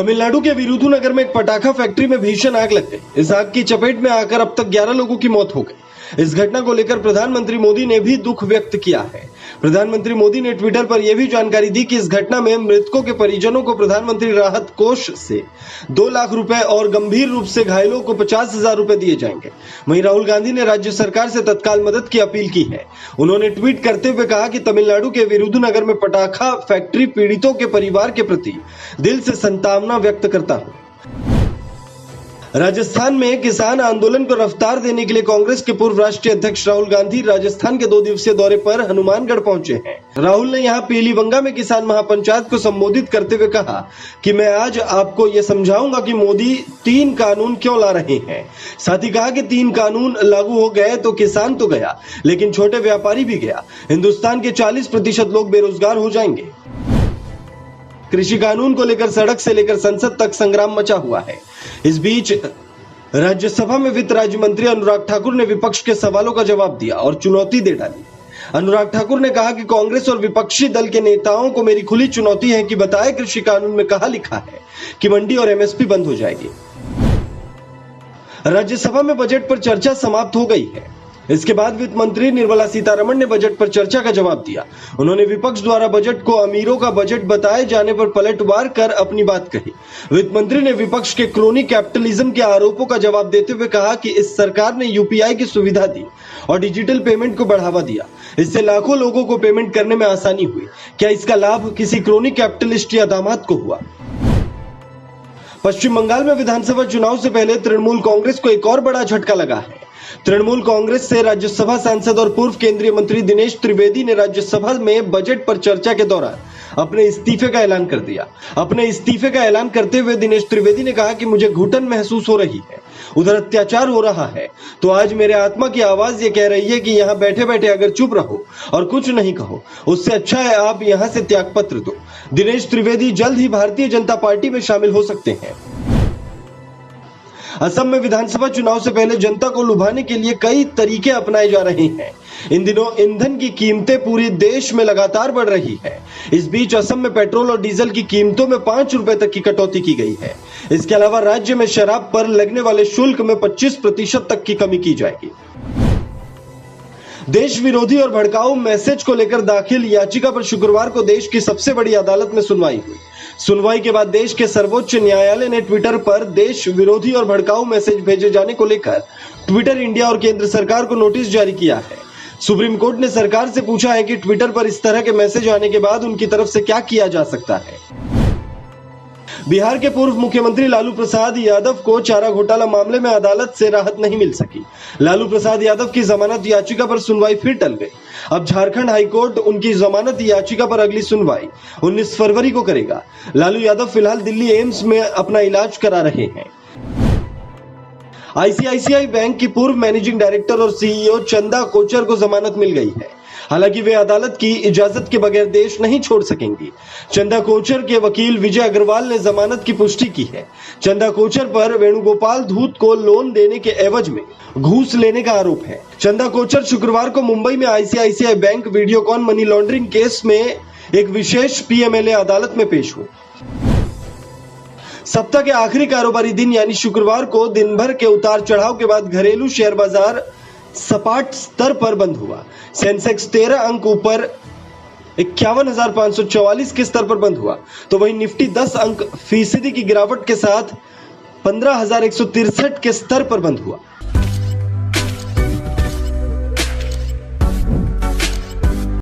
तमिलनाडु के विरुधुनगर में एक पटाखा फैक्ट्री में भीषण आग लग गई। इस आग की चपेट में आकर अब तक 11 लोगों की मौत हो गई। इस घटना को लेकर प्रधानमंत्री मोदी ने भी दुख व्यक्त किया है। प्रधानमंत्री मोदी ने ट्विटर पर यह भी जानकारी दी कि इस घटना में मृतकों के परिजनों को प्रधानमंत्री राहत कोष से 2 लाख रुपए और गंभीर रूप से घायलों को 50,000 रुपए दिए जाएंगे। वहीं राहुल गांधी ने राज्य सरकार से तत्काल मदद की अपील की है। उन्होंने ट्वीट करते हुए कहा कि तमिलनाडु के विरुधुनगर में पटाखा फैक्ट्री पीड़ितों के परिवार के प्रति दिल से संतावना व्यक्त करता हूं। राजस्थान में किसान आंदोलन को रफ्तार देने के लिए कांग्रेस के पूर्व राष्ट्रीय अध्यक्ष राहुल गांधी राजस्थान के 2 दिवसीय दौरे पर हनुमानगढ़ पहुंचे हैं। राहुल ने यहां पीलीबंगा में किसान महापंचायत को संबोधित करते हुए कहा कि मैं आज आपको यह समझाऊंगा कि मोदी 3 कानून क्यों ला रहे हैं। साथ ही कहा कि 3 कानून लागू हो गए तो किसान तो गया, लेकिन छोटे व्यापारी भी गया। हिंदुस्तान के 40% लोग बेरोजगार हो जाएंगे। कृषि कानून को लेकर सड़क से लेकर संसद तक संग्राम मचा हुआ है। इस बीच राज्यसभा में वित्त राज्य मंत्री अनुराग ठाकुर ने विपक्ष के सवालों का जवाब दिया और चुनौती दे डाली। अनुराग ठाकुर ने कहा कि कांग्रेस और विपक्षी दल के नेताओं को मेरी खुली चुनौती है कि बताएं कृषि कानून में कहां लिखा है कि मंडी और एमएसपी बंद हो जाएगी। राज्यसभा में बजट पर चर्चा समाप्त हो गई है। इसके बाद वित्त मंत्री निर्मला सीतारमण ने बजट पर चर्चा का जवाब दिया। उन्होंने विपक्ष द्वारा बजट को अमीरों का बजट बताए जाने पर पलटवार कर अपनी बात कही। वित्त मंत्री ने विपक्ष के क्रोनी कैपिटलिज्म के आरोपों का जवाब देते हुए कहा कि इस सरकार ने यूपीआई की सुविधा दी और डिजिटल पेमेंट को बढ़ावा दिया। इससे लाखों लोगों को पेमेंट करने में आसानी हुई। क्या इसका लाभ किसी क्रोनी कैपिटलिस्ट या दामाद को हुआ? पश्चिम बंगाल में विधानसभा चुनाव से पहले तृणमूल कांग्रेस को एक और बड़ा झटका लगा है। तृणमूल कांग्रेस से राज्यसभा सांसद और पूर्व केंद्रीय मंत्री दिनेश त्रिवेदी ने राज्यसभा में बजट पर चर्चा के दौरान अपने इस्तीफे का ऐलान कर दिया। अपने इस्तीफे का ऐलान करते हुए दिनेश त्रिवेदी ने कहा कि मुझे घुटन महसूस हो रही है, उधर अत्याचार हो रहा है, तो आज मेरे आत्मा की आवाज ये कह रही है कि यहाँ बैठे बैठे अगर चुप रहो और कुछ नहीं कहो, उससे अच्छा है आप यहाँ से त्यागपत्र दो। दिनेश त्रिवेदी जल्द ही भारतीय जनता पार्टी में शामिल हो सकते हैं। असम में विधानसभा चुनाव से पहले जनता को लुभाने के लिए कई तरीके अपनाए जा रहे हैं। इन दिनों ईंधन की कीमतें पूरे देश में लगातार बढ़ रही है। इस बीच असम में पेट्रोल और डीजल की कीमतों में 5 रुपए तक की कटौती की गई है। इसके अलावा राज्य में शराब पर लगने वाले शुल्क में 25% तक की कमी की जाएगी। देश विरोधी और भड़काऊ मैसेज को लेकर दाखिल याचिका पर शुक्रवार को देश की सबसे बड़ी अदालत में सुनवाई हुई। सुनवाई के बाद देश के सर्वोच्च न्यायालय ने ट्विटर पर देश विरोधी और भड़काऊ मैसेज भेजे जाने को लेकर ट्विटर इंडिया और केंद्र सरकार को नोटिस जारी किया है। सुप्रीम कोर्ट ने सरकार से पूछा है कि ट्विटर पर इस तरह के मैसेज आने के बाद उनकी तरफ से क्या किया जा सकता है। बिहार के पूर्व मुख्यमंत्री लालू प्रसाद यादव को चारा घोटाला मामले में अदालत से राहत नहीं मिल सकी। लालू प्रसाद यादव की जमानत याचिका पर सुनवाई फिर टल गई। अब झारखंड हाईकोर्ट उनकी जमानत याचिका पर अगली सुनवाई 19 फरवरी को करेगा। लालू यादव फिलहाल दिल्ली एम्स में अपना इलाज करा रहे हैं। आईसीआईसीआई बैंक की पूर्व मैनेजिंग डायरेक्टर और सीईओ चंदा कोचर को जमानत मिल गई है। हालांकि वे अदालत की इजाजत के बगैर देश नहीं छोड़ सकेंगी। चंदा कोचर के वकील विजय अग्रवाल ने जमानत की पुष्टि की है। चंदा कोचर पर वेणुगोपाल धूत को लोन देने के एवज में घूस लेने का आरोप है। चंदा कोचर शुक्रवार को मुंबई में ICICI bank Videocon money laundering case में एक विशेष पीएमएलए अदालत में पेश हुए। सप्ताह के आखिरी कारोबारी दिन यानी शुक्रवार को दिन भर के उतार चढ़ाव के बाद घरेलू शेयर बाजार सपाट स्तर पर बंद हुआ। सेंसेक्स 13 अंक ऊपर 51,544 के स्तर पर बंद हुआ, तो वहीं निफ्टी 10 अंक फीसदी की गिरावट के साथ 15,163 के स्तर पर बंद हुआ।